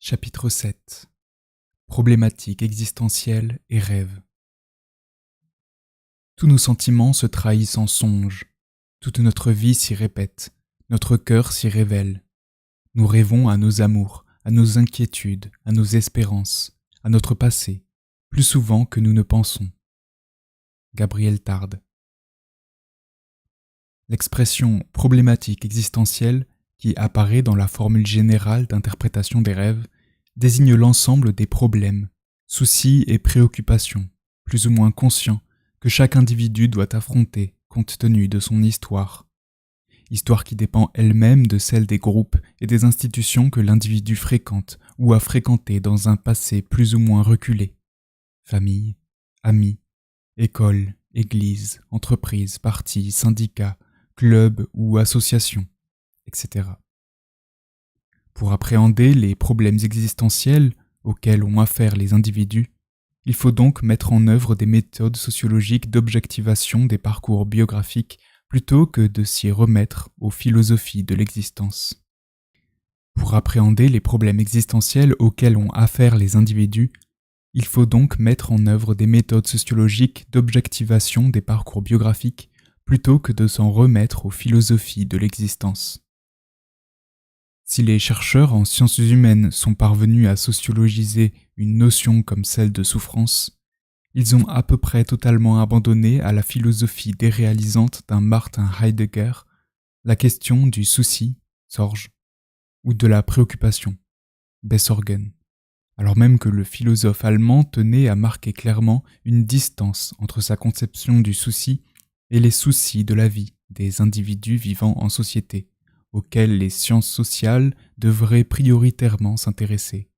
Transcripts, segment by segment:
Chapitre 7. Problématiques existentielles et rêves. Tous nos sentiments se trahissent en songes. Toute notre vie s'y répète, notre cœur s'y révèle. Nous rêvons à nos amours, à nos inquiétudes, à nos espérances, à notre passé, plus souvent que nous ne pensons. Gabriel Tarde. L'expression « problématique existentielle » qui apparaît dans la formule générale d'interprétation des rêves désigne l'ensemble des problèmes, soucis et préoccupations, plus ou moins conscients, que chaque individu doit affronter compte tenu de son histoire. Histoire qui dépend elle-même de celle des groupes et des institutions que l'individu fréquente ou a fréquenté dans un passé plus ou moins reculé. Famille, amis, école, église, entreprise, parti, syndicat, club ou association, etc. Pour appréhender les problèmes existentiels auxquels ont affaire les individus, il faut donc mettre en œuvre des méthodes sociologiques d'objectivation des parcours biographiques plutôt que de s'y remettre aux philosophies de l'existence. Pour appréhender les problèmes existentiels auxquels ont affaire les individus, il faut donc mettre en œuvre des méthodes sociologiques d'objectivation des parcours biographiques plutôt que de s'en remettre aux philosophies de l'existence. Si les chercheurs en sciences humaines sont parvenus à sociologiser une notion comme celle de souffrance, ils ont à peu près totalement abandonné à la philosophie déréalisante d'un Martin Heidegger la question du souci, Sorge, ou de la préoccupation, Besorgen, alors même que le philosophe allemand tenait à marquer clairement une distance entre sa conception du souci et les soucis de la vie des individus vivant en société, auxquels les sciences sociales devraient prioritairement s'intéresser.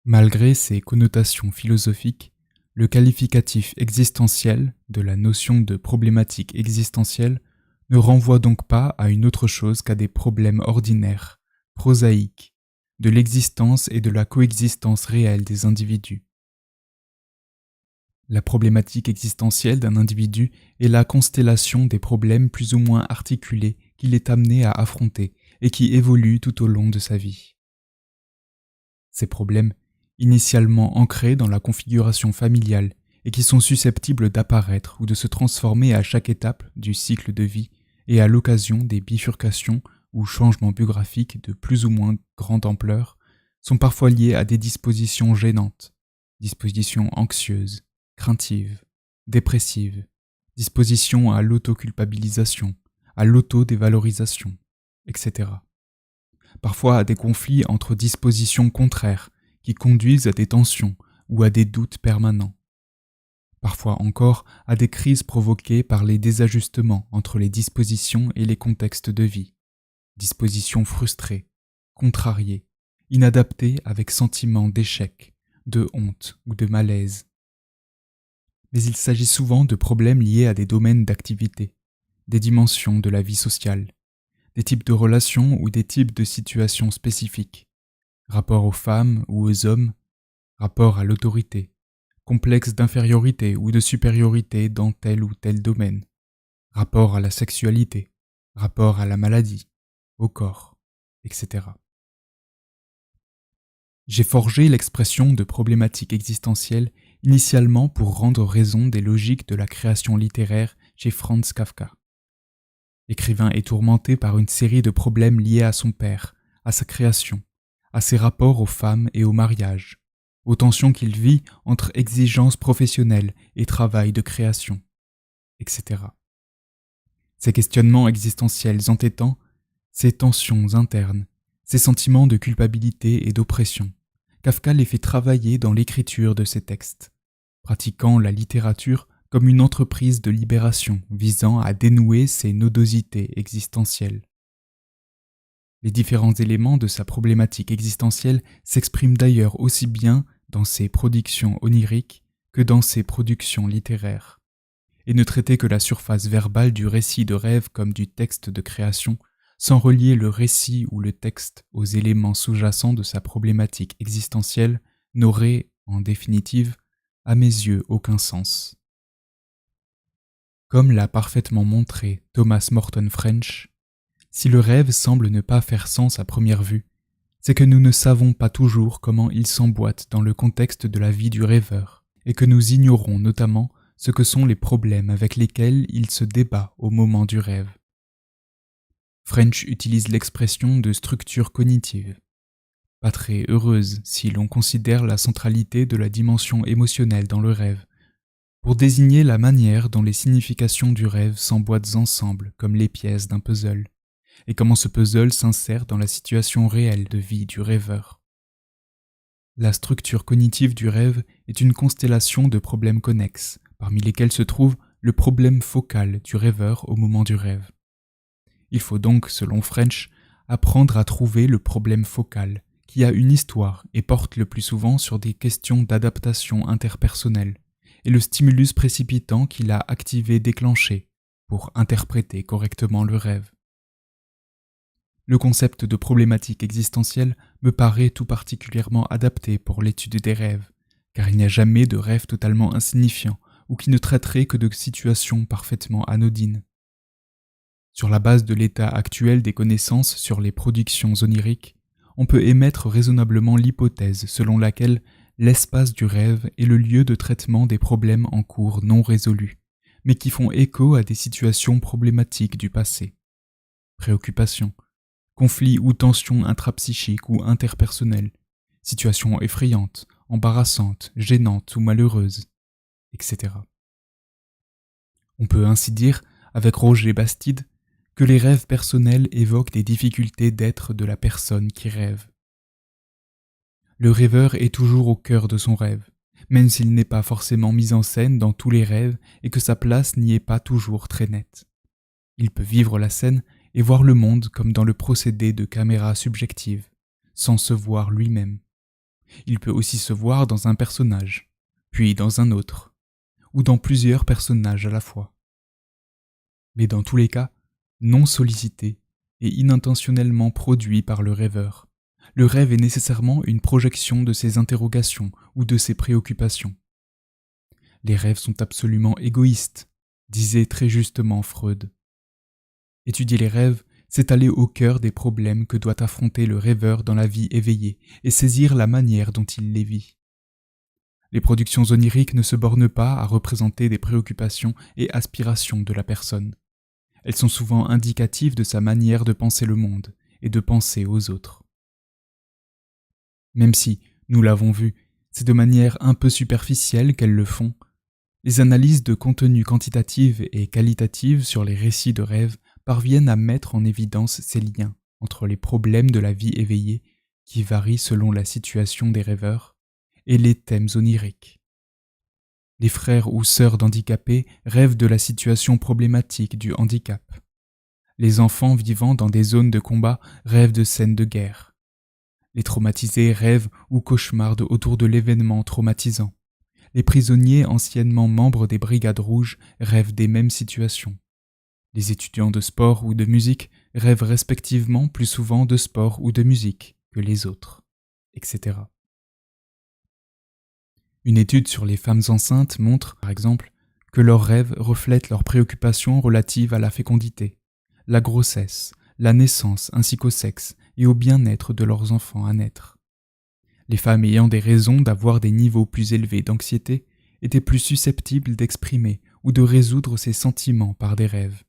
Malgré ces connotations philosophiques, le qualificatif existentiel de la notion de problématique existentielle ne renvoie donc pas à une autre chose qu'à des problèmes ordinaires, prosaïques, de l'existence et de la coexistence réelle des individus. La problématique existentielle d'un individu est la constellation des problèmes plus ou moins articulés qu'il est amené à affronter et qui évoluent tout au long de sa vie. Ces problèmes, initialement ancrés dans la configuration familiale et qui sont susceptibles d'apparaître ou de se transformer à chaque étape du cycle de vie et à l'occasion des bifurcations ou changements biographiques de plus ou moins grande ampleur, sont parfois liés à des dispositions gênantes, dispositions anxieuses, craintives, dépressives, dispositions à l'autoculpabilisation, à l'autodévalorisation, etc. Parfois à des conflits entre dispositions contraires qui conduisent à des tensions ou à des doutes permanents. Parfois encore à des crises provoquées par les désajustements entre les dispositions et les contextes de vie, dispositions frustrées, contrariées, inadaptées avec sentiment d'échec, de honte ou de malaise. Mais il s'agit souvent de problèmes liés à des domaines d'activité, des dimensions de la vie sociale, des types de relations ou des types de situations spécifiques, rapport aux femmes ou aux hommes, rapport à l'autorité, complexe d'infériorité ou de supériorité dans tel ou tel domaine, rapport à la sexualité, rapport à la maladie, au corps, etc. J'ai forgé l'expression de problématique existentielle initialement pour rendre raison des logiques de la création littéraire chez Franz Kafka. Écrivain est tourmenté par une série de problèmes liés à son père, à sa création, à ses rapports aux femmes et au mariage, aux tensions qu'il vit entre exigences professionnelles et travail de création, etc. Ces questionnements existentiels entêtants, ces tensions internes, ces sentiments de culpabilité et d'oppression, Kafka les fait travailler dans l'écriture de ses textes, pratiquant la littérature comme une entreprise de libération visant à dénouer ces nodosités existentielles. Les différents éléments de sa problématique existentielle s'expriment d'ailleurs aussi bien dans ses productions oniriques que dans ses productions littéraires. Et ne traiter que la surface verbale du récit de rêve comme du texte de création, sans relier le récit ou le texte aux éléments sous-jacents de sa problématique existentielle, n'aurait, en définitive, à mes yeux aucun sens. Comme l'a parfaitement montré Thomas Morton French, si le rêve semble ne pas faire sens à première vue, c'est que nous ne savons pas toujours comment il s'emboîte dans le contexte de la vie du rêveur, et que nous ignorons notamment ce que sont les problèmes avec lesquels il se débat au moment du rêve. French utilise l'expression de structure cognitive, pas très heureuse si l'on considère la centralité de la dimension émotionnelle dans le rêve, pour désigner la manière dont les significations du rêve s'emboîtent ensemble comme les pièces d'un puzzle, et comment ce puzzle s'insère dans la situation réelle de vie du rêveur. La structure cognitive du rêve est une constellation de problèmes connexes, parmi lesquels se trouve le problème focal du rêveur au moment du rêve. Il faut donc, selon French, apprendre à trouver le problème focal, qui a une histoire et porte le plus souvent sur des questions d'adaptation interpersonnelle, et le stimulus précipitant qu'il a activé-déclenché pour interpréter correctement le rêve. Le concept de problématique existentielle me paraît tout particulièrement adapté pour l'étude des rêves, car il n'y a jamais de rêve totalement insignifiant ou qui ne traiterait que de situations parfaitement anodines. Sur la base de l'état actuel des connaissances sur les productions oniriques, on peut émettre raisonnablement l'hypothèse selon laquelle l'espace du rêve est le lieu de traitement des problèmes en cours non résolus, mais qui font écho à des situations problématiques du passé. Préoccupations, conflits ou tensions intrapsychiques ou interpersonnelles, situations effrayantes, embarrassantes, gênantes ou malheureuses, etc. On peut ainsi dire, avec Roger Bastide, que les rêves personnels évoquent des difficultés d'être de la personne qui rêve. Le rêveur est toujours au cœur de son rêve, même s'il n'est pas forcément mis en scène dans tous les rêves et que sa place n'y est pas toujours très nette. Il peut vivre la scène et voir le monde comme dans le procédé de caméra subjective, sans se voir lui-même. Il peut aussi se voir dans un personnage, puis dans un autre, ou dans plusieurs personnages à la fois. Mais dans tous les cas, non sollicité et inintentionnellement produit par le rêveur. Le rêve est nécessairement une projection de ses interrogations ou de ses préoccupations. Les rêves sont absolument égoïstes, disait très justement Freud. Étudier les rêves, c'est aller au cœur des problèmes que doit affronter le rêveur dans la vie éveillée et saisir la manière dont il les vit. Les productions oniriques ne se bornent pas à représenter des préoccupations et aspirations de la personne. Elles sont souvent indicatives de sa manière de penser le monde et de penser aux autres. Même si, nous l'avons vu, c'est de manière un peu superficielle qu'elles le font, les analyses de contenu quantitatives et qualitatives sur les récits de rêves parviennent à mettre en évidence ces liens entre les problèmes de la vie éveillée, qui varient selon la situation des rêveurs, et les thèmes oniriques. Les frères ou sœurs d'handicapés rêvent de la situation problématique du handicap. Les enfants vivant dans des zones de combat rêvent de scènes de guerre. Les traumatisés rêvent ou cauchemardent autour de l'événement traumatisant. Les prisonniers anciennement membres des Brigades Rouges rêvent des mêmes situations. Les étudiants de sport ou de musique rêvent respectivement plus souvent de sport ou de musique que les autres, etc. Une étude sur les femmes enceintes montre, par exemple, que leurs rêves reflètent leurs préoccupations relatives à la fécondité, la grossesse, la naissance ainsi qu'au sexe et au bien-être de leurs enfants à naître. Les femmes ayant des raisons d'avoir des niveaux plus élevés d'anxiété étaient plus susceptibles d'exprimer ou de résoudre ces sentiments par des rêves.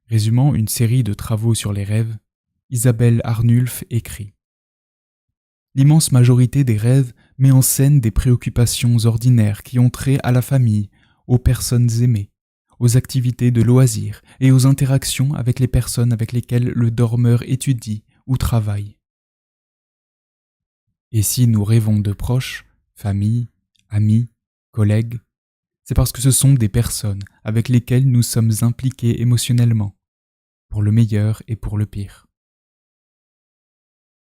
Résumant une série de travaux sur les rêves, Isabelle Arnulf écrit « L'immense majorité des rêves met en scène des préoccupations ordinaires qui ont trait à la famille, aux personnes aimées, aux activités de loisirs et aux interactions avec les personnes avec lesquelles le dormeur étudie ou travaille. Et si nous rêvons de proches, famille, amis, collègues, c'est parce que ce sont des personnes avec lesquelles nous sommes impliqués émotionnellement, pour le meilleur et pour le pire. »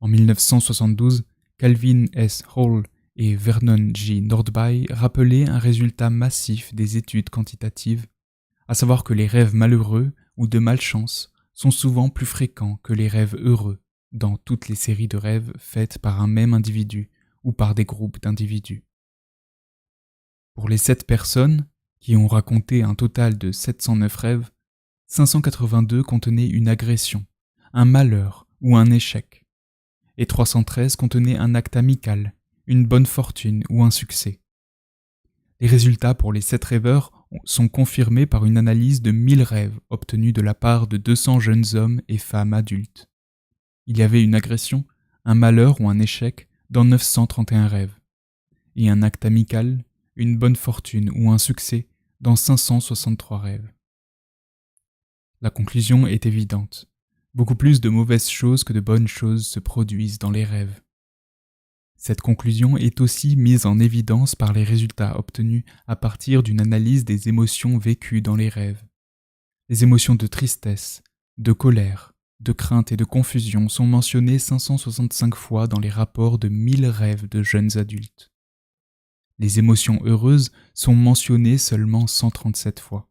En 1972, Calvin S. Hall et Vernon J. Nordby rappelaient un résultat massif des études quantitatives, à savoir que les rêves malheureux ou de malchance sont souvent plus fréquents que les rêves heureux dans toutes les séries de rêves faites par un même individu ou par des groupes d'individus. Pour les 7 personnes, qui ont raconté un total de 709 rêves, 582 contenaient une agression, un malheur ou un échec. et 313 contenaient un acte amical, une bonne fortune ou un succès. Les résultats pour les 7 rêveurs sont confirmés par une analyse de 1000 rêves obtenus de la part de 200 jeunes hommes et femmes adultes. Il y avait une agression, un malheur ou un échec dans 931 rêves, et un acte amical, une bonne fortune ou un succès dans 563 rêves. La conclusion est évidente. Beaucoup plus de mauvaises choses que de bonnes choses se produisent dans les rêves. Cette conclusion est aussi mise en évidence par les résultats obtenus à partir d'une analyse des émotions vécues dans les rêves. Les émotions de tristesse, de colère, de crainte et de confusion sont mentionnées 565 fois dans les rapports de 1000 rêves de jeunes adultes. Les émotions heureuses sont mentionnées seulement 137 fois.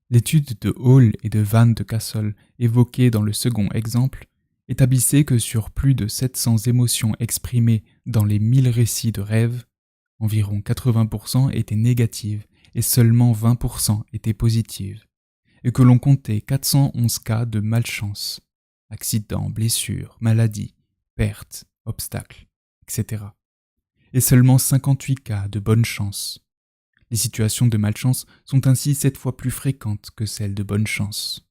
L'étude de Hall et de Van de Castle, évoquée dans le second exemple, établissait que sur plus de 700 émotions exprimées dans les 1000 récits de rêves, environ 80% étaient négatives et seulement 20% étaient positives, et que l'on comptait 411 cas de malchance, accidents, blessures, maladies, pertes, obstacles, etc. et seulement 58 cas de bonne chance. Les situations de malchance sont ainsi 7 fois plus fréquentes que celles de bonne chance.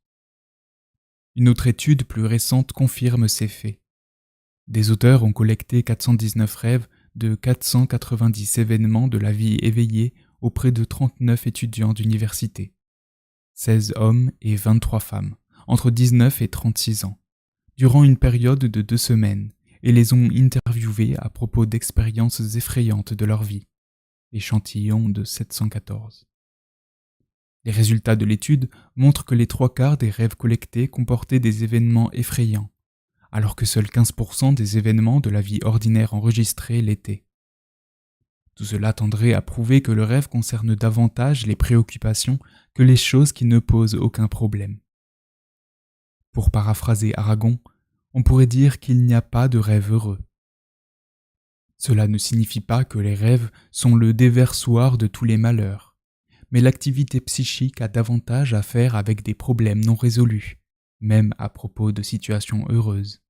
Une autre étude plus récente confirme ces faits. Des auteurs ont collecté 419 rêves de 490 événements de la vie éveillée auprès de 39 étudiants d'université, 16 hommes et 23 femmes, entre 19 et 36 ans, durant une période de 2 semaines, et les ont interviewés à propos d'expériences effrayantes de leur vie. Échantillon de 714. Les résultats de l'étude montrent que les 3/4 des rêves collectés comportaient des événements effrayants, alors que seuls 15% des événements de la vie ordinaire enregistrés l'étaient. Tout cela tendrait à prouver que le rêve concerne davantage les préoccupations que les choses qui ne posent aucun problème. Pour paraphraser Aragon, on pourrait dire qu'il n'y a pas de rêve heureux. Cela ne signifie pas que les rêves sont le déversoir de tous les malheurs, mais l'activité psychique a davantage à faire avec des problèmes non résolus, même à propos de situations heureuses,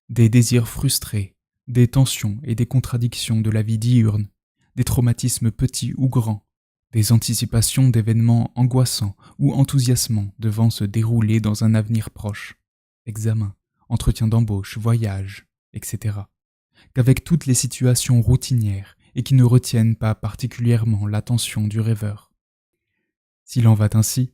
des désirs frustrés, des tensions et des contradictions de la vie diurne, des traumatismes petits ou grands, des anticipations d'événements angoissants ou enthousiasmants devant se dérouler dans un avenir proche, examen, entretien d'embauche, voyage, etc., qu'avec toutes les situations routinières et qui ne retiennent pas particulièrement l'attention du rêveur. S'il en va ainsi,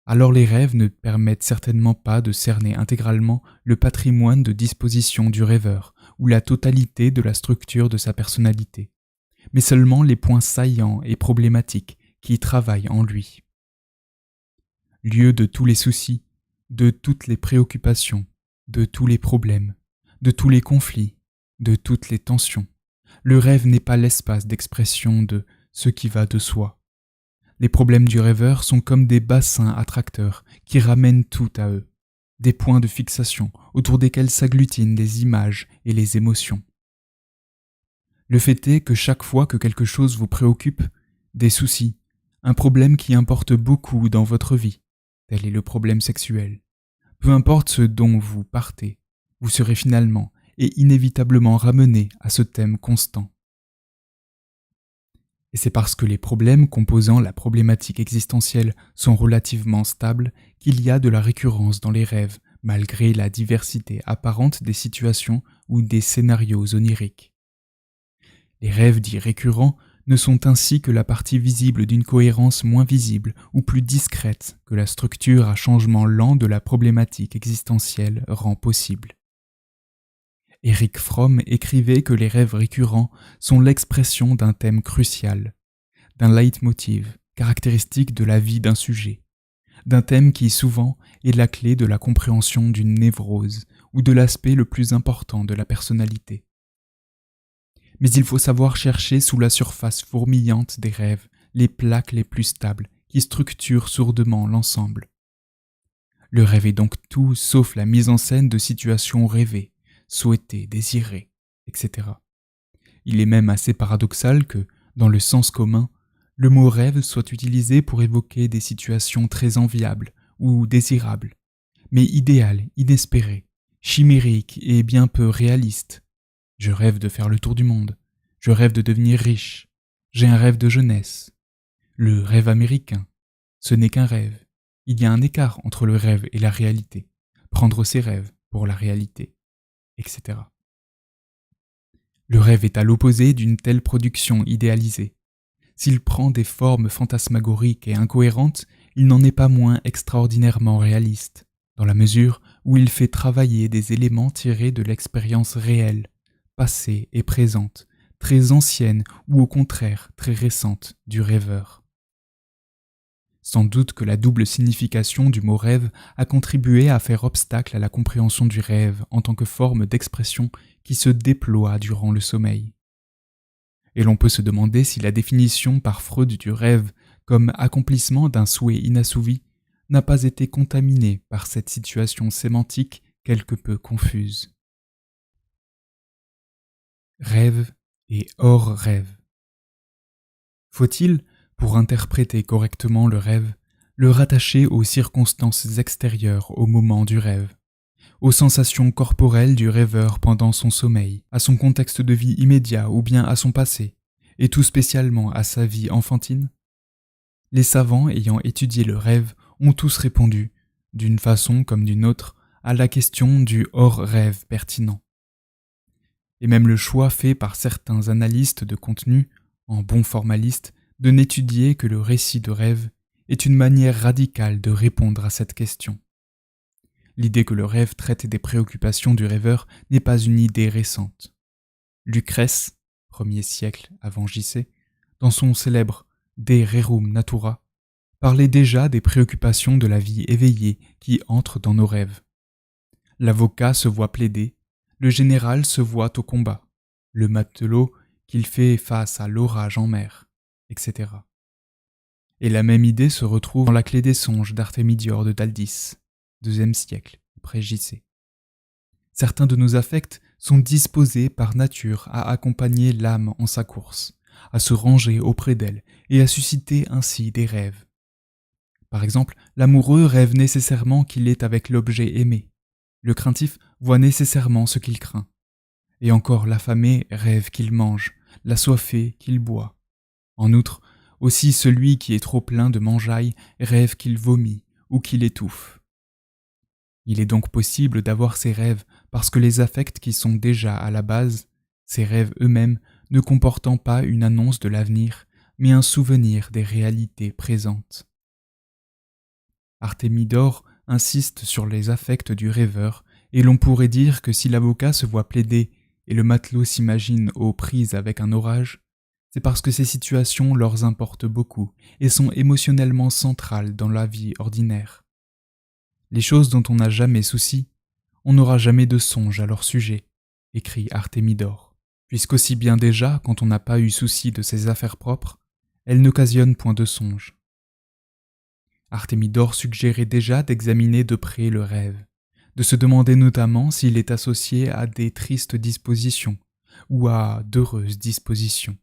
alors les rêves ne permettent certainement pas de cerner intégralement le patrimoine de disposition du rêveur ou la totalité de la structure de sa personnalité, mais seulement les points saillants et problématiques qui travaillent en lui. Lieu de tous les soucis, de toutes les préoccupations, de tous les problèmes, de tous les conflits, de toutes les tensions, le rêve n'est pas l'espace d'expression de ce qui va de soi. Les problèmes du rêveur sont comme des bassins attracteurs qui ramènent tout à eux, des points de fixation autour desquels s'agglutinent les images et les émotions. Le fait est que chaque fois que quelque chose vous préoccupe, des soucis, un problème qui importe beaucoup dans votre vie, tel est le problème sexuel, peu importe ce dont vous partez, vous serez finalement et inévitablement ramené à ce thème constant. Et c'est parce que les problèmes composant la problématique existentielle sont relativement stables qu'il y a de la récurrence dans les rêves, malgré la diversité apparente des situations ou des scénarios oniriques. Les rêves dits récurrents ne sont ainsi que la partie visible d'une cohérence moins visible ou plus discrète que la structure à changement lent de la problématique existentielle rend possible. Erich Fromm écrivait que les rêves récurrents sont l'expression d'un thème crucial, d'un leitmotiv caractéristique de la vie d'un sujet, d'un thème qui souvent est la clé de la compréhension d'une névrose ou de l'aspect le plus important de la personnalité. Mais il faut savoir chercher sous la surface fourmillante des rêves les plaques les plus stables qui structurent sourdement l'ensemble. Le rêve est donc tout sauf la mise en scène de situations rêvées, souhaitées, désirées, etc. Il est même assez paradoxal que, dans le sens commun, le mot rêve soit utilisé pour évoquer des situations très enviables ou désirables, mais idéales, inespérées, chimérique et bien peu réaliste. Je rêve de faire le tour du monde. Je rêve de devenir riche. J'ai un rêve de jeunesse. Le rêve américain, ce n'est qu'un rêve. Il y a un écart entre le rêve et la réalité. Prendre ses rêves pour la réalité, etc. Le rêve est à l'opposé d'une telle production idéalisée. S'il prend des formes fantasmagoriques et incohérentes, il n'en est pas moins extraordinairement réaliste, dans la mesure où il fait travailler des éléments tirés de l'expérience réelle, passée et présente, très ancienne ou au contraire très récente du rêveur. Sans doute que la double signification du mot rêve a contribué à faire obstacle à la compréhension du rêve en tant que forme d'expression qui se déploie durant le sommeil. Et l'on peut se demander si la définition par Freud du rêve comme accomplissement d'un souhait inassouvi n'a pas été contaminée par cette situation sémantique quelque peu confuse. Rêve et hors rêve. Faut-il, pour interpréter correctement le rêve, le rattacher aux circonstances extérieures au moment du rêve, aux sensations corporelles du rêveur pendant son sommeil, à son contexte de vie immédiat ou bien à son passé, et tout spécialement à sa vie enfantine? Les savants ayant étudié le rêve ont tous répondu, d'une façon comme d'une autre, à la question du hors-rêve pertinent. Et même le choix fait par certains analystes de contenu, en bons formalistes, de n'étudier que le récit de rêve est une manière radicale de répondre à cette question. L'idée que le rêve traite des préoccupations du rêveur n'est pas une idée récente. Lucrèce, 1er siècle avant J.C., dans son célèbre De Rerum Natura, parlait déjà des préoccupations de la vie éveillée qui entrent dans nos rêves. L'avocat se voit plaider, le général se voit au combat, le matelot qu'il fait face à l'orage en mer, etc. Et la même idée se retrouve dans la clé des songes d'Artémidior de Daldis, 2e siècle après J.C. Certains de nos affects sont disposés par nature à accompagner l'âme en sa course, à se ranger auprès d'elle et à susciter ainsi des rêves. Par exemple, l'amoureux rêve nécessairement qu'il est avec l'objet aimé. Le craintif voit nécessairement ce qu'il craint. Et encore l'affamé rêve qu'il mange, l'assoiffé qu'il boit. En outre, aussi celui qui est trop plein de mangeaille rêve qu'il vomit ou qu'il étouffe. Il est donc possible d'avoir ces rêves parce que les affects qui sont déjà à la base, ces rêves eux-mêmes ne comportant pas une annonce de l'avenir, mais un souvenir des réalités présentes. Artémidore insiste sur les affects du rêveur, et l'on pourrait dire que si l'avocat se voit plaider et le matelot s'imagine aux prises avec un orage, c'est parce que ces situations leur importent beaucoup et sont émotionnellement centrales dans la vie ordinaire. Les choses dont on n'a jamais souci, on n'aura jamais de songe à leur sujet, écrit Artémidore, puisqu'aussi bien déjà, quand on n'a pas eu souci de ses affaires propres, elles n'occasionnent point de songe. Artémidore suggérait déjà d'examiner de près le rêve, de se demander notamment s'il est associé à des tristes dispositions ou à d'heureuses dispositions,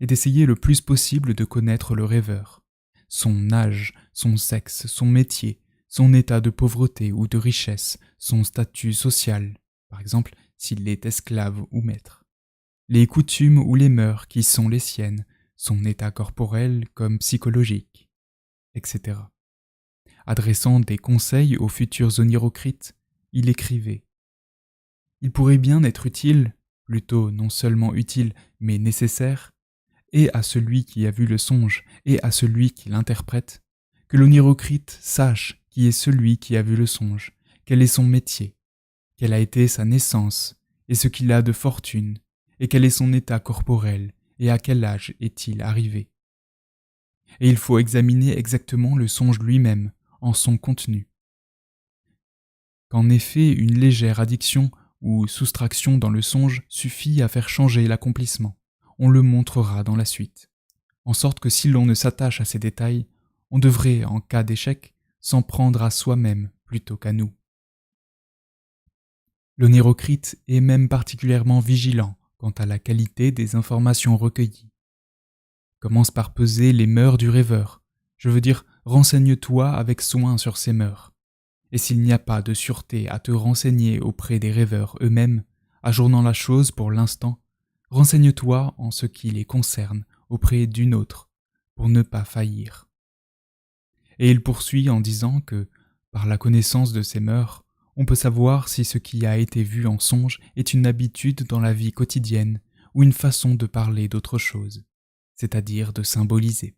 et d'essayer le plus possible de connaître le rêveur, son âge, son sexe, son métier, son état de pauvreté ou de richesse, son statut social, par exemple s'il est esclave ou maître, les coutumes ou les mœurs qui sont les siennes, son état corporel comme psychologique, etc. Adressant des conseils aux futurs onirocrites, il écrivait « Il pourrait bien être utile, plutôt non seulement utile, mais nécessaire, et à celui qui a vu le songe et à celui qui l'interprète, que l'onirocrite sache qui est celui qui a vu le songe, quel est son métier, quelle a été sa naissance, et ce qu'il a de fortune, et quel est son état corporel, et à quel âge est-il arrivé. Et il faut examiner exactement le songe lui-même, en son contenu. Qu'en effet, une légère addiction ou soustraction dans le songe suffit à faire changer l'accomplissement. On le montrera dans la suite. En sorte que si l'on ne s'attache à ces détails, on devrait, en cas d'échec, s'en prendre à soi-même plutôt qu'à nous. L'onirocrite est même particulièrement vigilant quant à la qualité des informations recueillies. Commence par peser les mœurs du rêveur. Je veux dire, renseigne-toi avec soin sur ses mœurs. Et s'il n'y a pas de sûreté à te renseigner auprès des rêveurs eux-mêmes, ajournant la chose pour l'instant, renseigne-toi en ce qui les concerne auprès d'une autre, pour ne pas faillir. Et il poursuit en disant que, par la connaissance de ses mœurs, on peut savoir si ce qui a été vu en songe est une habitude dans la vie quotidienne ou une façon de parler d'autre chose, c'est-à-dire de symboliser.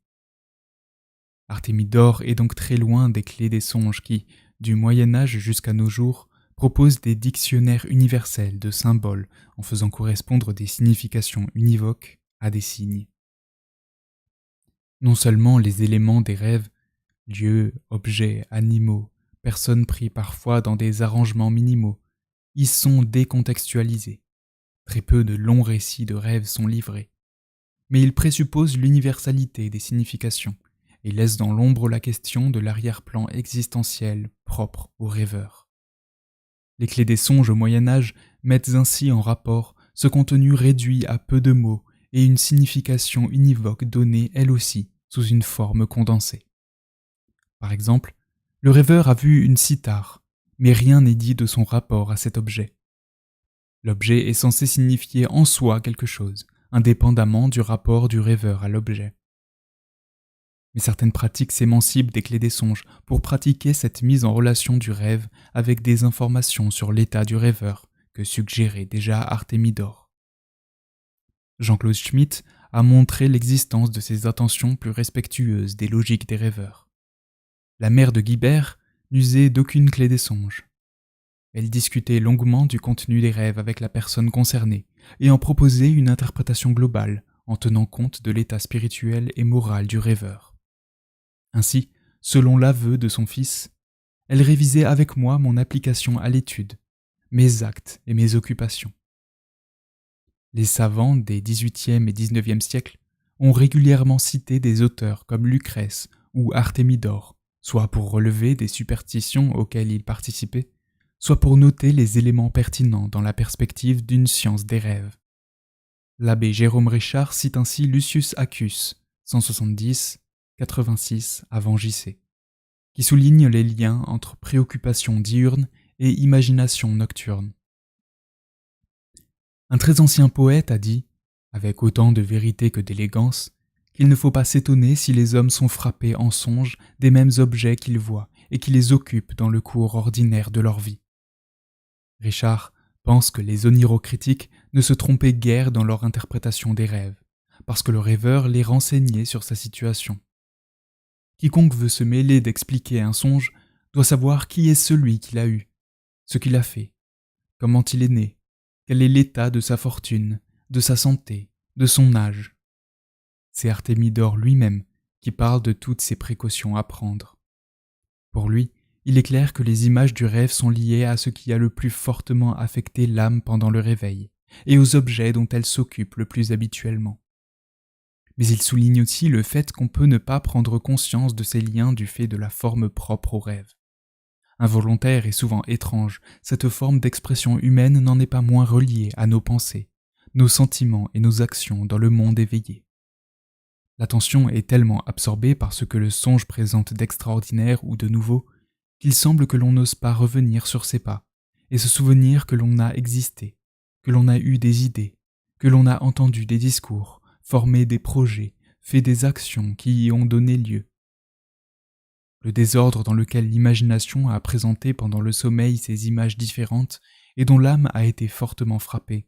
Artémidore est donc très loin des clés des songes qui, du Moyen-Âge jusqu'à nos jours, proposent des dictionnaires universels de symboles en faisant correspondre des significations univoques à des signes. Non seulement les éléments des rêves, lieux, objets, animaux, personnes pris parfois dans des arrangements minimaux, y sont décontextualisés. Très peu de longs récits de rêves sont livrés. Mais ils présupposent l'universalité des significations et laissent dans l'ombre la question de l'arrière-plan existentiel propre aux rêveurs. Les clés des songes au Moyen-Âge mettent ainsi en rapport ce contenu réduit à peu de mots et une signification univoque donnée elle aussi sous une forme condensée. Par exemple, le rêveur a vu une cithare, mais rien n'est dit de son rapport à cet objet. L'objet est censé signifier en soi quelque chose, indépendamment du rapport du rêveur à l'objet. Mais certaines pratiques s'émancipent des clés des songes pour pratiquer cette mise en relation du rêve avec des informations sur l'état du rêveur que suggérait déjà Artémidore. Jean-Claude Schmitt a montré l'existence de ces intentions plus respectueuses des logiques des rêveurs. La mère de Guibert n'usait d'aucune clé des songes. Elle discutait longuement du contenu des rêves avec la personne concernée et en proposait une interprétation globale en tenant compte de l'état spirituel et moral du rêveur. Ainsi, selon l'aveu de son fils, elle révisait avec moi mon application à l'étude, mes actes et mes occupations. Les savants des XVIIIe et XIXe siècles ont régulièrement cité des auteurs comme Lucrèce ou Artémidore, soit pour relever des superstitions auxquelles ils participaient, soit pour noter les éléments pertinents dans la perspective d'une science des rêves. L'abbé Jérôme Richard cite ainsi Lucius Accius, 170-86 avant JC, qui souligne les liens entre préoccupation diurne et imagination nocturne. Un très ancien poète a dit, avec autant de vérité que d'élégance, qu'il ne faut pas s'étonner si les hommes sont frappés en songe des mêmes objets qu'ils voient et qui les occupent dans le cours ordinaire de leur vie. Richard pense que les onirocritiques ne se trompaient guère dans leur interprétation des rêves, parce que le rêveur les renseignait sur sa situation. Quiconque veut se mêler d'expliquer un songe doit savoir qui est celui qui l'a eu, ce qu'il a fait, comment il est né, quel est l'état de sa fortune, de sa santé, de son âge. C'est Artémidore lui-même qui parle de toutes ces précautions à prendre. Pour lui, il est clair que les images du rêve sont liées à ce qui a le plus fortement affecté l'âme pendant le réveil, et aux objets dont elle s'occupe le plus habituellement. Mais il souligne aussi le fait qu'on peut ne pas prendre conscience de ces liens du fait de la forme propre au rêve. Involontaire et souvent étrange, cette forme d'expression humaine n'en est pas moins reliée à nos pensées, nos sentiments et nos actions dans le monde éveillé. L'attention est tellement absorbée par ce que le songe présente d'extraordinaire ou de nouveau qu'il semble que l'on n'ose pas revenir sur ses pas et se souvenir que l'on a existé, que l'on a eu des idées, que l'on a entendu des discours, formé des projets, fait des actions qui y ont donné lieu. Le désordre dans lequel l'imagination a présenté pendant le sommeil ces images différentes et dont l'âme a été fortement frappée,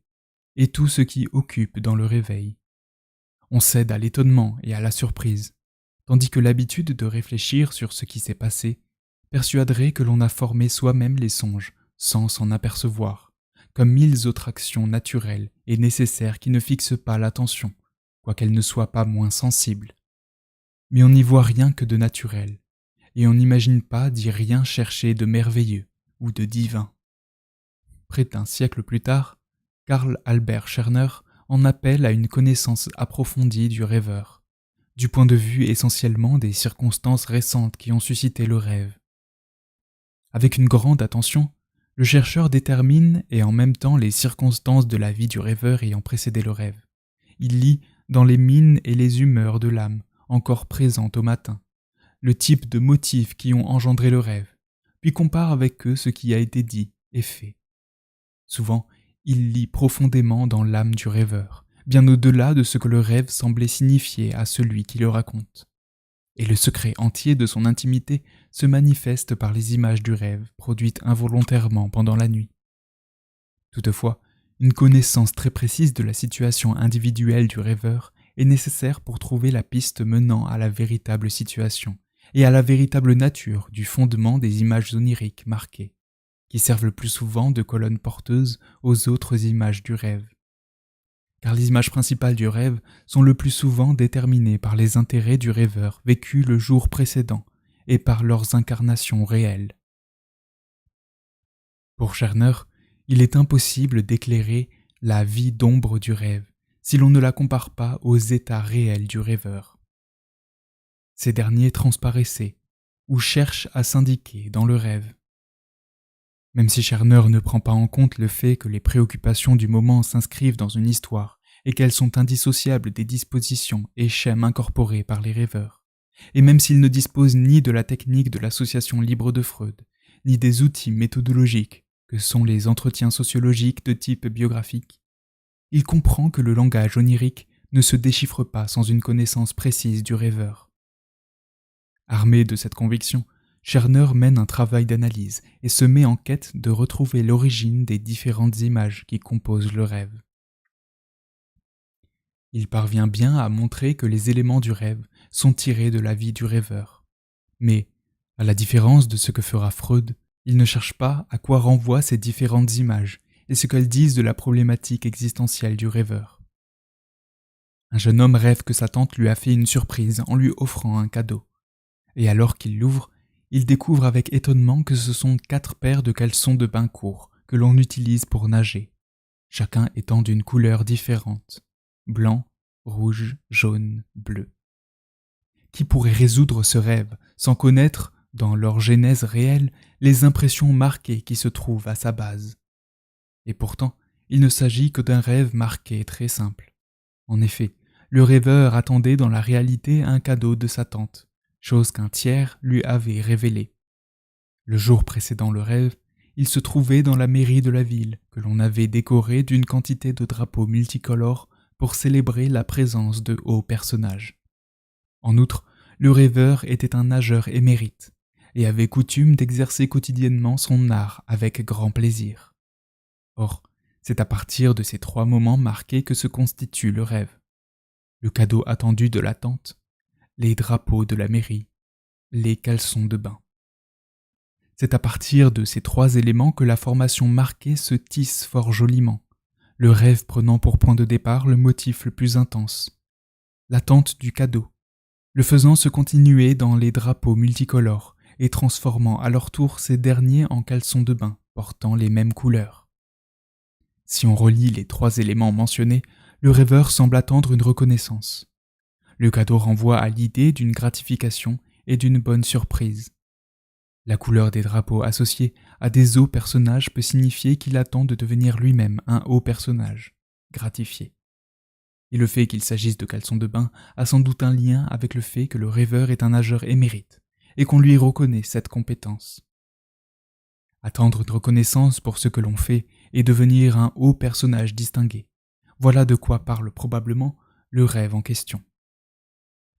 est tout ce qui occupe dans le réveil. On cède à l'étonnement et à la surprise, tandis que l'habitude de réfléchir sur ce qui s'est passé persuaderait que l'on a formé soi-même les songes sans s'en apercevoir, comme 1000 autres actions naturelles et nécessaires qui ne fixent pas l'attention, quoiqu'elle ne soit pas moins sensible. Mais on n'y voit rien que de naturel, et on n'imagine pas d'y rien chercher de merveilleux ou de divin. Près d'un siècle plus tard, Karl Albert Scherner en appelle à une connaissance approfondie du rêveur, du point de vue essentiellement des circonstances récentes qui ont suscité le rêve. Avec une grande attention, le chercheur détermine et en même temps les circonstances de la vie du rêveur ayant précédé le rêve. Il lit dans les mines et les humeurs de l'âme, encore présentes au matin, le type de motifs qui ont engendré le rêve, puis compare avec eux ce qui a été dit et fait. Souvent, il lit profondément dans l'âme du rêveur, bien au-delà de ce que le rêve semblait signifier à celui qui le raconte. Et le secret entier de son intimité se manifeste par les images du rêve produites involontairement pendant la nuit. Toutefois, une connaissance très précise de la situation individuelle du rêveur est nécessaire pour trouver la piste menant à la véritable situation et à la véritable nature du fondement des images oniriques marquées, qui servent le plus souvent de colonne porteuse aux autres images du rêve. Car les images principales du rêve sont le plus souvent déterminées par les intérêts du rêveur vécus le jour précédent et par leurs incarnations réelles. Pour Scherner, il est impossible d'éclairer la vie d'ombre du rêve si l'on ne la compare pas aux états réels du rêveur. Ces derniers transparaissaient ou cherchent à s'indiquer dans le rêve. Même si Scherner ne prend pas en compte le fait que les préoccupations du moment s'inscrivent dans une histoire et qu'elles sont indissociables des dispositions et schèmes incorporés par les rêveurs, et même s'il ne dispose ni de la technique de l'association libre de Freud, ni des outils méthodologiques que sont les entretiens sociologiques de type biographique, il comprend que le langage onirique ne se déchiffre pas sans une connaissance précise du rêveur. Armé de cette conviction, Scherner mène un travail d'analyse et se met en quête de retrouver l'origine des différentes images qui composent le rêve. Il parvient bien à montrer que les éléments du rêve sont tirés de la vie du rêveur. Mais, à la différence de ce que fera Freud, il ne cherche pas à quoi renvoient ces différentes images et ce qu'elles disent de la problématique existentielle du rêveur. Un jeune homme rêve que sa tante lui a fait une surprise en lui offrant un cadeau. Et alors qu'il l'ouvre, il découvre avec étonnement que ce sont 4 paires de caleçons de bain courts que l'on utilise pour nager, chacun étant d'une couleur différente, blanc, rouge, jaune, bleu. Qui pourrait résoudre ce rêve sans connaître, dans leur genèse réelle, les impressions marquées qui se trouvent à sa base? Et pourtant, il ne s'agit que d'un rêve marqué très simple. En effet, le rêveur attendait dans la réalité un cadeau de sa tante, chose qu'un tiers lui avait révélée. Le jour précédant le rêve, il se trouvait dans la mairie de la ville, que l'on avait décorée d'une quantité de drapeaux multicolores pour célébrer la présence de hauts personnages. En outre, le rêveur était un nageur émérite, et avait coutume d'exercer quotidiennement son art avec grand plaisir. Or, c'est à partir de ces 3 moments marqués que se constitue le rêve. Le cadeau attendu de la tante, les drapeaux de la mairie, les caleçons de bain. C'est à partir de ces 3 éléments que la formation marquée se tisse fort joliment, le rêve prenant pour point de départ le motif le plus intense, l'attente du cadeau, le faisant se continuer dans les drapeaux multicolores et transformant à leur tour ces derniers en caleçons de bain portant les mêmes couleurs. Si on relie les 3 éléments mentionnés, le rêveur semble attendre une reconnaissance. Le cadeau renvoie à l'idée d'une gratification et d'une bonne surprise. La couleur des drapeaux associés à des hauts personnages peut signifier qu'il attend de devenir lui-même un haut personnage, gratifié. Et le fait qu'il s'agisse de caleçons de bain a sans doute un lien avec le fait que le rêveur est un nageur émérite et qu'on lui reconnaît cette compétence. Attendre une reconnaissance pour ce que l'on fait et devenir un haut personnage distingué, voilà de quoi parle probablement le rêve en question.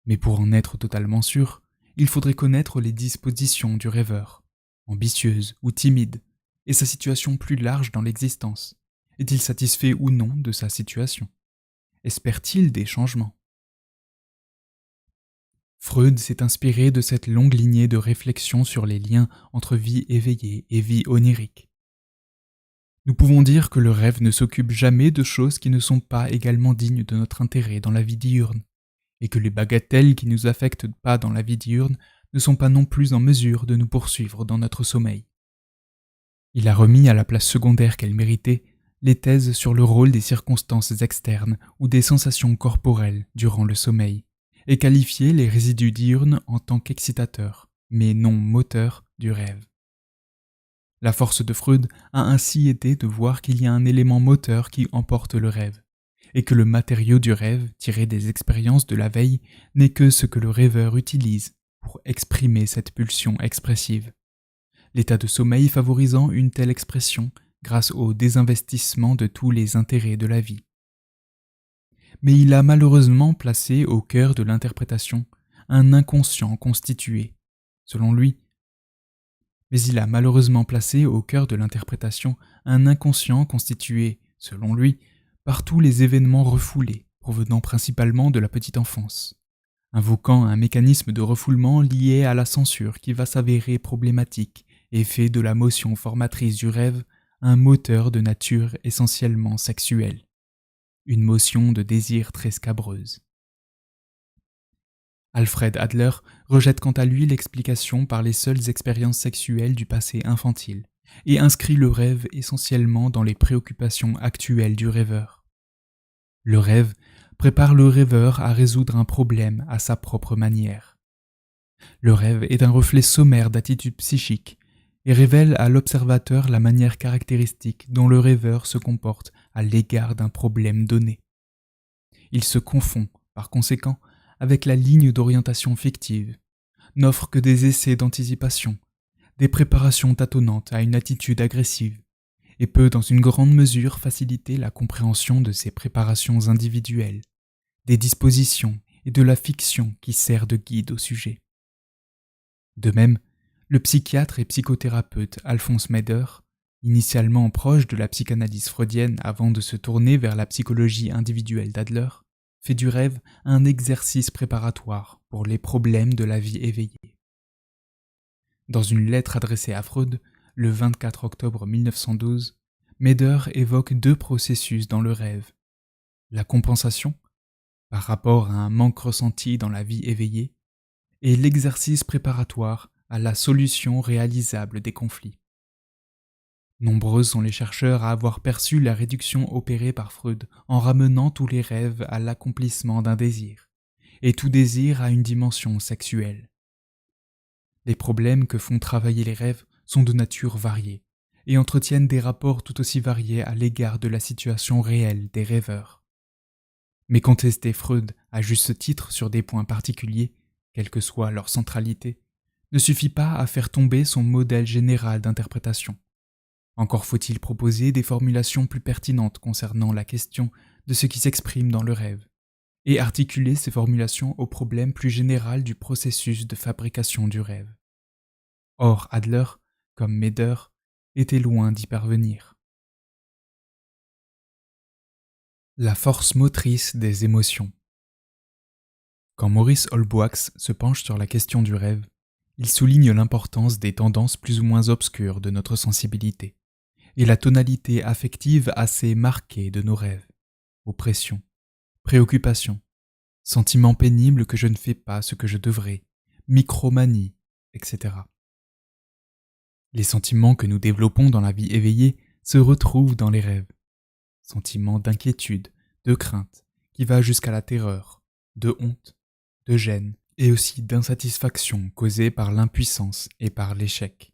Mais pour en être totalement sûr, il faudrait connaître les dispositions du rêveur, ambitieuse ou timide, et sa situation plus large dans l'existence. Est-il satisfait ou non de sa situation? Espère-t-il des changements? Freud s'est inspiré de cette longue lignée de réflexions sur les liens entre vie éveillée et vie onirique. Nous pouvons dire que le rêve ne s'occupe jamais de choses qui ne sont pas également dignes de notre intérêt dans la vie diurne, et que les bagatelles qui nous affectent pas dans la vie diurne ne sont pas non plus en mesure de nous poursuivre dans notre sommeil. Il a remis à la place secondaire qu'elle méritait les thèses sur le rôle des circonstances externes ou des sensations corporelles durant le sommeil, et qualifié les résidus diurnes en tant qu'excitateurs, mais non moteurs du rêve. La force de Freud a ainsi été de voir qu'il y a un élément moteur qui emporte le rêve, et que le matériau du rêve, tiré des expériences de la veille, n'est que ce que le rêveur utilise pour exprimer cette pulsion expressive. l'état de sommeil favorisant une telle expression grâce au désinvestissement de tous les intérêts de la vie. Mais il a malheureusement placé au cœur de l'interprétation un inconscient constitué, selon lui. Mais il a malheureusement placé au cœur de l'interprétation un inconscient constitué, selon lui, par tous les événements refoulés, provenant principalement de la petite enfance, invoquant un mécanisme de refoulement lié à la censure qui va s'avérer problématique et fait de la motion formatrice du rêve un moteur de nature essentiellement sexuelle, une motion de désir très scabreuse. Alfred Adler rejette quant à lui l'explication par les seules expériences sexuelles du passé infantile et inscrit le rêve essentiellement dans les préoccupations actuelles du rêveur. Le rêve prépare le rêveur à résoudre un problème à sa propre manière. Le rêve est un reflet sommaire d'attitude psychique et révèle à l'observateur la manière caractéristique dont le rêveur se comporte à l'égard d'un problème donné. Il se confond, par conséquent, avec la ligne d'orientation fictive, n'offre que des essais d'anticipation, des préparations tâtonnantes à une attitude agressive, et peut dans une grande mesure faciliter la compréhension de ces préparations individuelles, des dispositions et de la fiction qui sert de guide au sujet. De même, le psychiatre et psychothérapeute Alphonse Meder, initialement proche de la psychanalyse freudienne avant de se tourner vers la psychologie individuelle d'Adler, fait du rêve un exercice préparatoire pour les problèmes de la vie éveillée. Dans une lettre adressée à Freud, le 24 octobre 1912, Meder évoque deux processus dans le rêve. La compensation, par rapport à un manque ressenti dans la vie éveillée, et l'exercice préparatoire à la solution réalisable des conflits. Nombreux sont les chercheurs à avoir perçu la réduction opérée par Freud en ramenant tous les rêves à l'accomplissement d'un désir, et tout désir à une dimension sexuelle. Les problèmes que font travailler les rêves sont de nature variée, et entretiennent des rapports tout aussi variés à l'égard de la situation réelle des rêveurs. Mais contester Freud à juste titre sur des points particuliers, quelle que soit leur centralité, ne suffit pas à faire tomber son modèle général d'interprétation. Encore faut-il proposer des formulations plus pertinentes concernant la question de ce qui s'exprime dans le rêve, et articuler ces formulations au problème plus général du processus de fabrication du rêve. Or, Adler, comme Meder, était loin d'y parvenir. La force motrice des émotions. Quand Maurice Holbouax se penche sur la question du rêve, il souligne l'importance des tendances plus ou moins obscures de notre sensibilité, et la tonalité affective assez marquée de nos rêves, oppression, préoccupation, sentiment pénible que je ne fais pas ce que je devrais, micromanie, etc. Les sentiments que nous développons dans la vie éveillée se retrouvent dans les rêves. Sentiments d'inquiétude, de crainte, qui va jusqu'à la terreur, de honte, de gêne, et aussi d'insatisfaction causée par l'impuissance et par l'échec.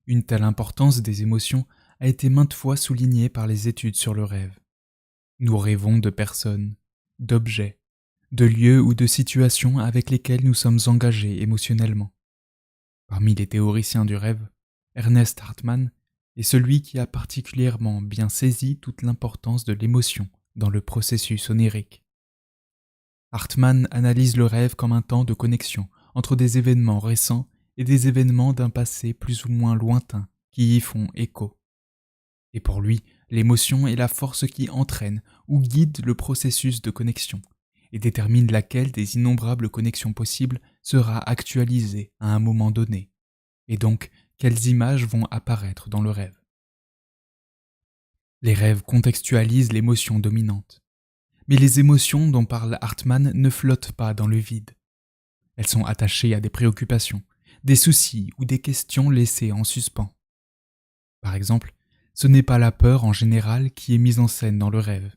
Une telle importance des émotions a été maintes fois soulignée par les études sur le rêve. Nous rêvons de personnes, d'objets, de lieux ou de situations avec lesquels nous sommes engagés émotionnellement. Parmi les théoriciens du rêve, Ernest Hartmann est celui qui a particulièrement bien saisi toute l'importance de l'émotion dans le processus onirique. Hartmann analyse le rêve comme un temps de connexion entre des événements récents et des événements d'un passé plus ou moins lointain qui y font écho. Et pour lui, l'émotion est la force qui entraîne ou guide le processus de connexion et détermine laquelle des innombrables connexions possibles sera actualisée à un moment donné, et donc quelles images vont apparaître dans le rêve. Les rêves contextualisent l'émotion dominante, mais les émotions dont parle Hartmann ne flottent pas dans le vide. Elles sont attachées à des préoccupations, des soucis ou des questions laissées en suspens. Par exemple, ce n'est pas la peur en général qui est mise en scène dans le rêve,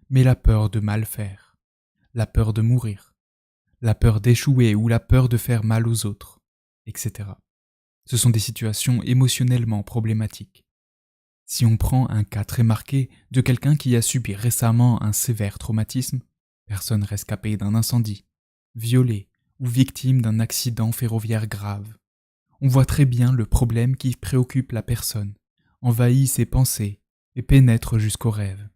mais la peur de mal faire, la peur de mourir, la peur d'échouer ou la peur de faire mal aux autres, etc. Ce sont des situations émotionnellement problématiques. Si on prend un cas très marqué de quelqu'un qui a subi récemment un sévère traumatisme, personne rescapée d'un incendie, violée ou victime d'un accident ferroviaire grave, on voit très bien le problème qui préoccupe la personne, envahit ses pensées et pénètre jusqu'au rêve.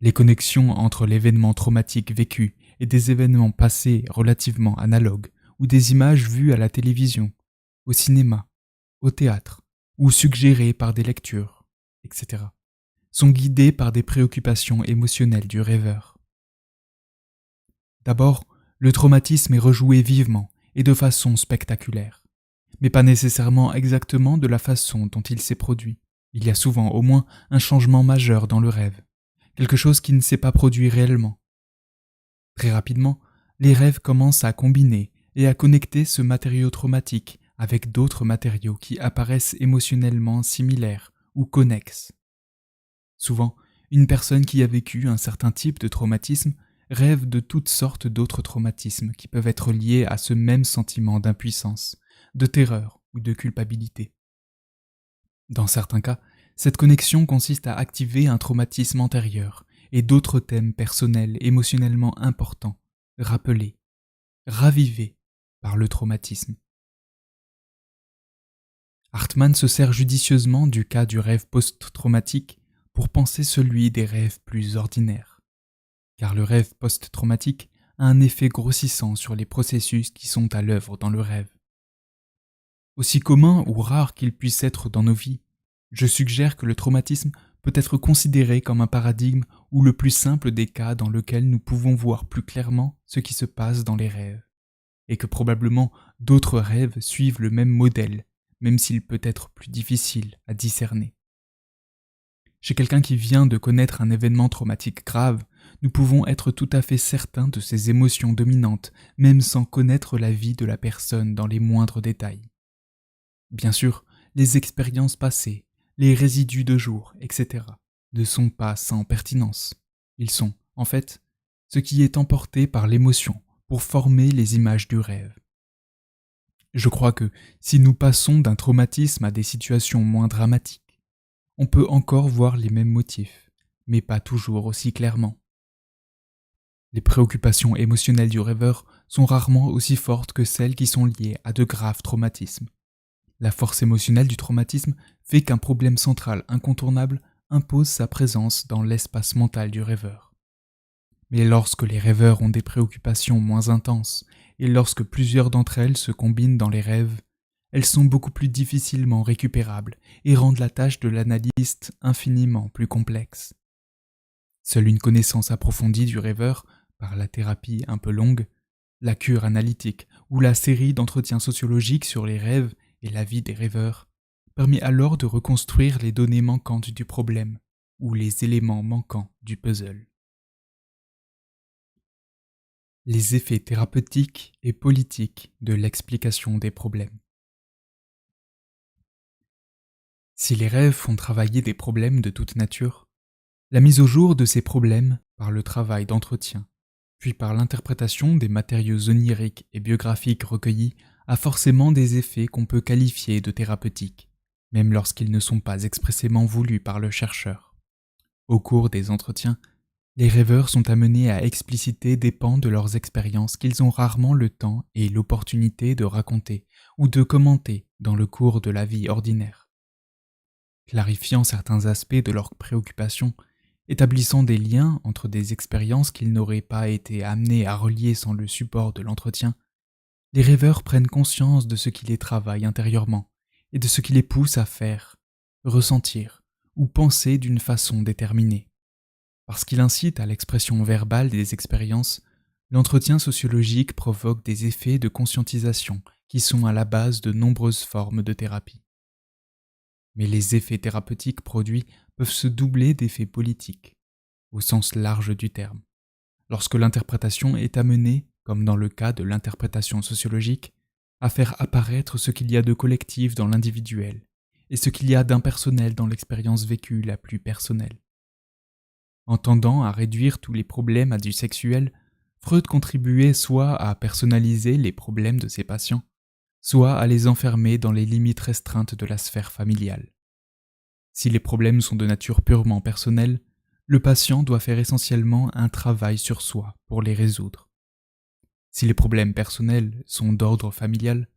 Les connexions entre l'événement traumatique vécu et des événements passés relativement analogues ou des images vues à la télévision, au cinéma, au théâtre ou suggérées par des lectures, etc., sont guidées par des préoccupations émotionnelles du rêveur. D'abord, le traumatisme est rejoué vivement et de façon spectaculaire, mais pas nécessairement exactement de la façon dont il s'est produit. Il y a souvent au moins un changement majeur dans le rêve, quelque chose qui ne s'est pas produit réellement. Très rapidement, les rêves commencent à combiner et à connecter ce matériau traumatique avec d'autres matériaux qui apparaissent émotionnellement similaires ou connexes. Souvent, une personne qui a vécu un certain type de traumatisme rêve de toutes sortes d'autres traumatismes qui peuvent être liés à ce même sentiment d'impuissance, de terreur ou de culpabilité. Dans certains cas, cette connexion consiste à activer un traumatisme antérieur et d'autres thèmes personnels émotionnellement importants, rappelés, ravivés par le traumatisme. Hartmann se sert judicieusement du cas du rêve post-traumatique pour penser celui des rêves plus ordinaires. Car le rêve post-traumatique a un effet grossissant sur les processus qui sont à l'œuvre dans le rêve. Aussi commun ou rare qu'il puisse être dans nos vies, je suggère que le traumatisme peut être considéré comme un paradigme ou le plus simple des cas dans lequel nous pouvons voir plus clairement ce qui se passe dans les rêves, et que probablement d'autres rêves suivent le même modèle, même s'il peut être plus difficile à discerner. Chez quelqu'un qui vient de connaître un événement traumatique grave, nous pouvons être tout à fait certains de ses émotions dominantes, même sans connaître la vie de la personne dans les moindres détails. Bien sûr, les expériences passées, les résidus de jour, etc., ne sont pas sans pertinence. Ils sont, en fait, ce qui est emporté par l'émotion pour former les images du rêve. Je crois que si nous passons d'un traumatisme à des situations moins dramatiques, on peut encore voir les mêmes motifs, mais pas toujours aussi clairement. Les préoccupations émotionnelles du rêveur sont rarement aussi fortes que celles qui sont liées à de graves traumatismes. La force émotionnelle du traumatisme fait qu'un problème central incontournable impose sa présence dans l'espace mental du rêveur. Mais lorsque les rêveurs ont des préoccupations moins intenses et lorsque plusieurs d'entre elles se combinent dans les rêves, elles sont beaucoup plus difficilement récupérables et rendent la tâche de l'analyste infiniment plus complexe. Seule une connaissance approfondie du rêveur, par la thérapie un peu longue, la cure analytique ou la série d'entretiens sociologiques sur les rêves et la vie des rêveurs, permet alors de reconstruire les données manquantes du problème ou les éléments manquants du puzzle. Les effets thérapeutiques et politiques de l'explication des problèmes. Si les rêves font travailler des problèmes de toute nature, la mise au jour de ces problèmes par le travail d'entretien, puis par l'interprétation des matériaux oniriques et biographiques recueillis, a forcément des effets qu'on peut qualifier de thérapeutiques, même lorsqu'ils ne sont pas expressément voulus par le chercheur. Au cours des entretiens, les rêveurs sont amenés à expliciter des pans de leurs expériences qu'ils ont rarement le temps et l'opportunité de raconter ou de commenter dans le cours de la vie ordinaire. Clarifiant certains aspects de leurs préoccupations, établissant des liens entre des expériences qu'ils n'auraient pas été amenés à relier sans le support de l'entretien, les rêveurs prennent conscience de ce qui les travaille intérieurement et de ce qui les pousse à faire, ressentir ou penser d'une façon déterminée. Parce qu'il incite à l'expression verbale des expériences, l'entretien sociologique provoque des effets de conscientisation qui sont à la base de nombreuses formes de thérapie. Mais les effets thérapeutiques produits peuvent se doubler d'effets politiques, au sens large du terme, lorsque l'interprétation est amenée, comme dans le cas de l'interprétation sociologique, à faire apparaître ce qu'il y a de collectif dans l'individuel et ce qu'il y a d'impersonnel dans l'expérience vécue la plus personnelle. En tendant à réduire tous les problèmes à du sexuel, Freud contribuait soit à personnaliser les problèmes de ses patients, soit à les enfermer dans les limites restreintes de la sphère familiale. Si les problèmes sont de nature purement personnelle, le patient doit faire essentiellement un travail sur soi pour les résoudre. Si les problèmes personnels sont d'ordre familial,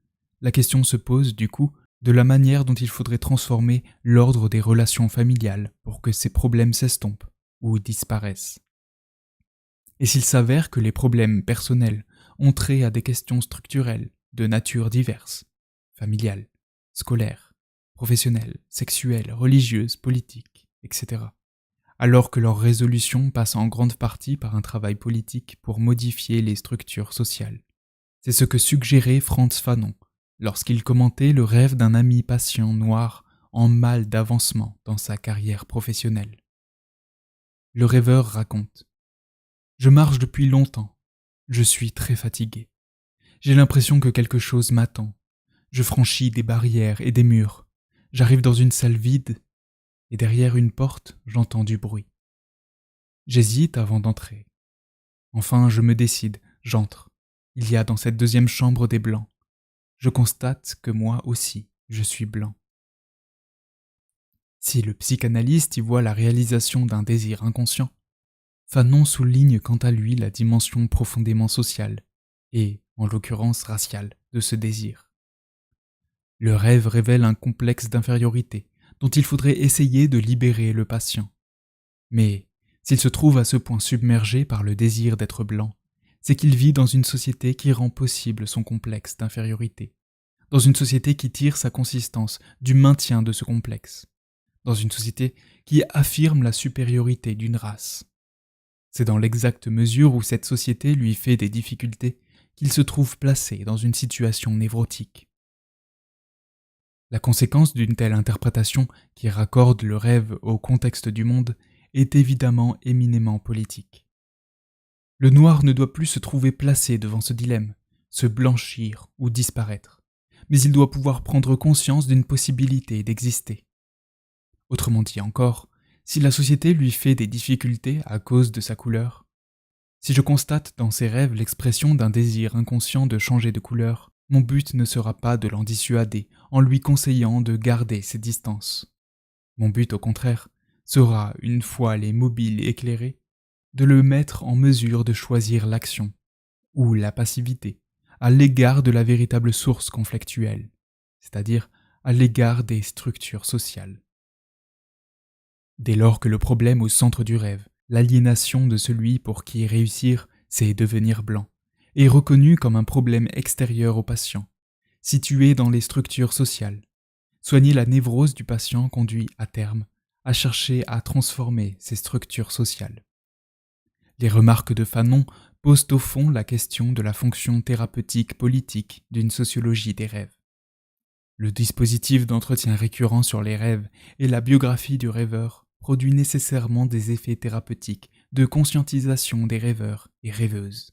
La question se pose, du coup, de la manière dont il faudrait transformer l'ordre des relations familiales pour que ces problèmes s'estompent ou disparaissent. Et s'il s'avère que les problèmes personnels ont trait à des questions structurelles de nature diverse, familiales, scolaires, professionnelles, sexuelles, religieuses, politiques, etc., alors que leur résolution passe en grande partie par un travail politique pour modifier les structures sociales. C'est ce que suggérait Frantz Fanon lorsqu'il commentait le rêve d'un ami patient noir en mal d'avancement dans sa carrière professionnelle. Le rêveur raconte : « Je marche depuis longtemps. Je suis très fatigué. J'ai l'impression que quelque chose m'attend. Je franchis des barrières et des murs. J'arrive dans une salle vide et derrière une porte, j'entends du bruit. J'hésite avant d'entrer. Enfin, je me décide, j'entre. Il y a dans cette deuxième chambre des blancs. Je constate que moi aussi, je suis blanc. » Si le psychanalyste y voit la réalisation d'un désir inconscient, Fanon souligne quant à lui la dimension profondément sociale, et, en l'occurrence raciale, de ce désir. Le rêve révèle un complexe d'infériorité dont il faudrait essayer de libérer le patient. Mais, s'il se trouve à ce point submergé par le désir d'être blanc, c'est qu'il vit dans une société qui rend possible son complexe d'infériorité, dans une société qui tire sa consistance du maintien de ce complexe, dans une société qui affirme la supériorité d'une race. C'est dans l'exacte mesure où cette société lui fait des difficultés qu'il se trouve placé dans une situation névrotique. La conséquence d'une telle interprétation qui raccorde le rêve au contexte du monde est évidemment éminemment politique. Le noir ne doit plus se trouver placé devant ce dilemme, se blanchir ou disparaître, mais il doit pouvoir prendre conscience d'une possibilité d'exister. Autrement dit encore, si la société lui fait des difficultés à cause de sa couleur, si je constate dans ses rêves l'expression d'un désir inconscient de changer de couleur, mon but ne sera pas de l'en dissuader en lui conseillant de garder ses distances. Mon but, au contraire, sera, une fois les mobiles éclairés, de le mettre en mesure de choisir l'action, ou la passivité, à l'égard de la véritable source conflictuelle, c'est-à-dire à l'égard des structures sociales. Dès lors que le problème au centre du rêve, l'aliénation de celui pour qui réussir, c'est devenir blanc, est reconnu comme un problème extérieur au patient, situé dans les structures sociales, soigner la névrose du patient conduit à terme à chercher à transformer ces structures sociales. Les remarques de Fanon posent au fond la question de la fonction thérapeutique politique d'une sociologie des rêves. Le dispositif d'entretien récurrent sur les rêves et la biographie du rêveur produit nécessairement des effets thérapeutiques de conscientisation des rêveurs et rêveuses.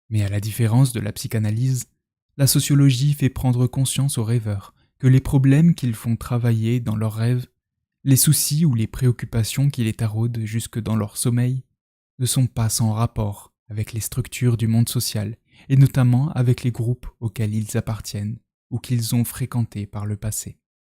Mais à la différence de la psychanalyse, la sociologie fait prendre conscience aux rêveurs que les problèmes qu'ils font travailler dans leurs rêves, les soucis ou les préoccupations qui les taraudent jusque dans leur sommeil, ne sont pas sans rapport avec les structures du monde social et notamment avec les groupes auxquels ils appartiennent ou qu'ils ont fréquentés par le passé.